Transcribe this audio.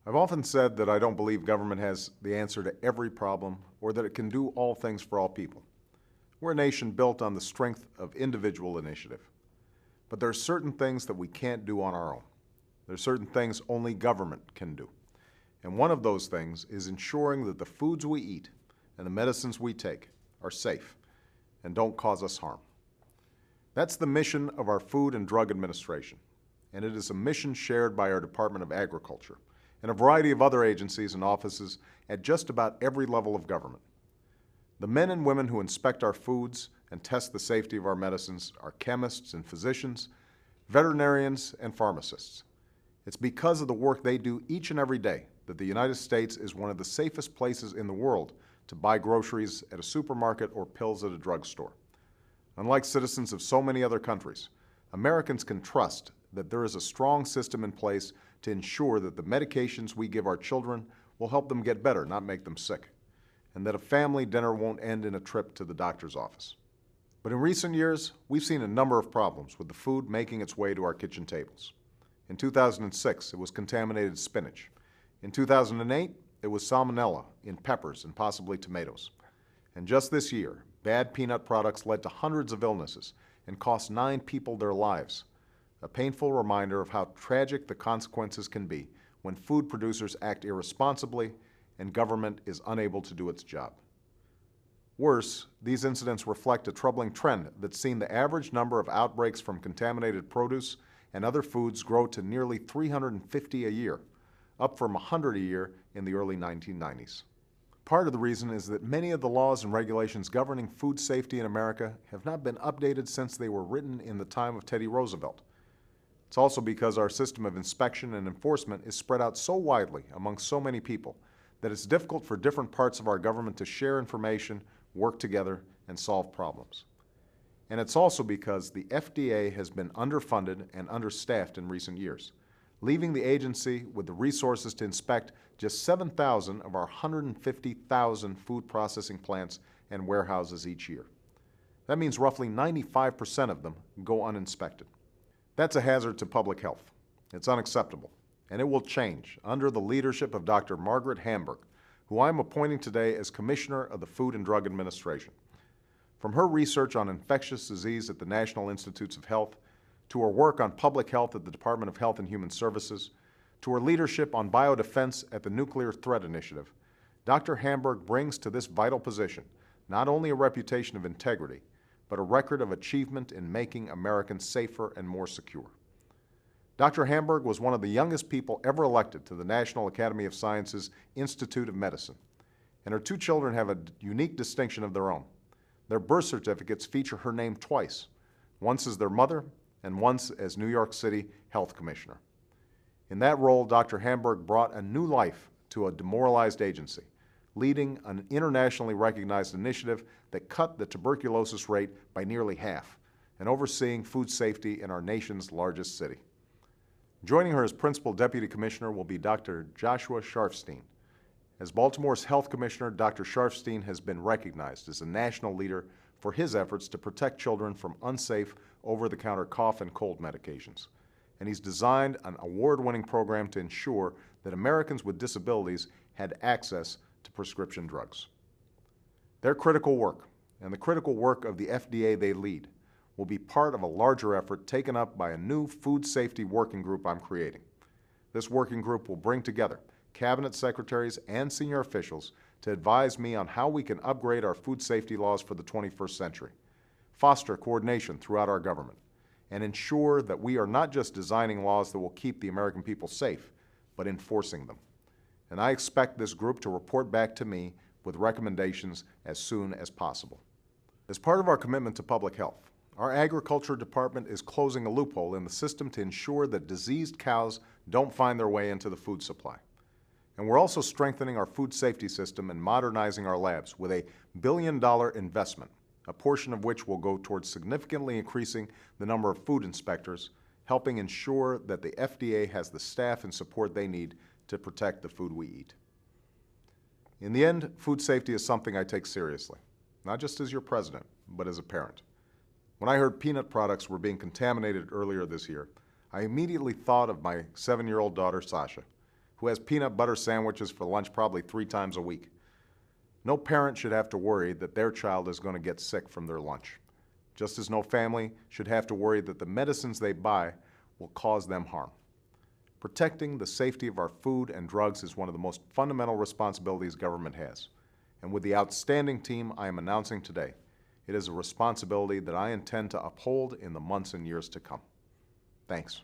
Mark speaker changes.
Speaker 1: I've often said that I don't believe government has the answer to every problem or that it can do all things for all people. We're a nation built on the strength of individual initiative. But there are certain things that we can't do on our own. There are certain things only government can do. And one of those things is ensuring that the foods we eat and the medicines we take are safe and don't cause us harm. That's the mission of our Food and Drug Administration, and it is a mission shared by our Department of Agriculture and a variety of other agencies and offices at just about every level of government. The men and women who inspect our foods and test the safety of our medicines are chemists and physicians, veterinarians and pharmacists. It's because of the work they do each and every day that the United States is one of the safest places in the world to buy groceries at a supermarket or pills at a drugstore. Unlike citizens of so many other countries, Americans can trust that there is a strong system in place to ensure that the medications we give our children will help them get better, not make them sick, and that a family dinner won't end in a trip to the doctor's office. But in recent years, we've seen a number of problems with the food making its way to our kitchen tables. In 2006, it was contaminated spinach. In 2008, it was salmonella in peppers and possibly tomatoes. And just this year, bad peanut products led to hundreds of illnesses and cost 9 people their lives. A painful reminder of how tragic the consequences can be when food producers act irresponsibly and government is unable to do its job. Worse, these incidents reflect a troubling trend that's seen the average number of outbreaks from contaminated produce and other foods grow to nearly 350 a year, up from 100 a year in the early 1990s. Part of the reason is that many of the laws and regulations governing food safety in America have not been updated since they were written in the time of Teddy Roosevelt. It's also because our system of inspection and enforcement is spread out so widely among so many people that it's difficult for different parts of our government to share information, work together, and solve problems. And it's also because the FDA has been underfunded and understaffed in recent years, leaving the agency with the resources to inspect just 7,000 of our 150,000 food processing plants and warehouses each year. That means roughly 95% of them go uninspected. That's a hazard to public health. It's unacceptable, and it will change under the leadership of Dr. Margaret Hamburg, who I'm appointing today as Commissioner of the Food and Drug Administration. From her research on infectious disease at the National Institutes of Health, to her work on public health at the Department of Health and Human Services, to her leadership on biodefense at the Nuclear Threat Initiative, Dr. Hamburg brings to this vital position not only a reputation of integrity, but a record of achievement in making Americans safer and more secure. Dr. Hamburg was one of the youngest people ever elected to the National Academy of Sciences Institute of Medicine, and her 2 children have a unique distinction of their own. Their birth certificates feature her name twice, once as their mother and once as New York City Health Commissioner. In that role, Dr. Hamburg brought a new life to a demoralized agency, leading an internationally recognized initiative that cut the tuberculosis rate by nearly half and overseeing food safety in our nation's largest city. Joining her as Principal Deputy Commissioner will be Dr. Joshua Sharfstein. As Baltimore's Health Commissioner, Dr. Sharfstein has been recognized as a national leader for his efforts to protect children from unsafe over-the-counter cough and cold medications. And he's designed an award-winning program to ensure that Americans with disabilities had access to prescription drugs. Their critical work, and the critical work of the FDA they lead, will be part of a larger effort taken up by a new food safety working group I'm creating. This working group will bring together cabinet secretaries and senior officials to advise me on how we can upgrade our food safety laws for the 21st century, foster coordination throughout our government, and ensure that we are not just designing laws that will keep the American people safe, but enforcing them. And I expect this group to report back to me with recommendations as soon as possible. As part of our commitment to public health, our Agriculture Department is closing a loophole in the system to ensure that diseased cows don't find their way into the food supply. And we're also strengthening our food safety system and modernizing our labs with a $1 billion investment, a portion of which will go towards significantly increasing the number of food inspectors, helping ensure that the FDA has the staff and support they need to protect the food we eat. In the end, food safety is something I take seriously, not just as your president, but as a parent. When I heard peanut products were being contaminated earlier this year, I immediately thought of my 7-year-old daughter, Sasha, who has peanut butter sandwiches for lunch probably 3 times a week. No parent should have to worry that their child is going to get sick from their lunch, just as no family should have to worry that the medicines they buy will cause them harm. Protecting the safety of our food and drugs is one of the most fundamental responsibilities government has. And with the outstanding team I am announcing today, it is a responsibility that I intend to uphold in the months and years to come. Thanks.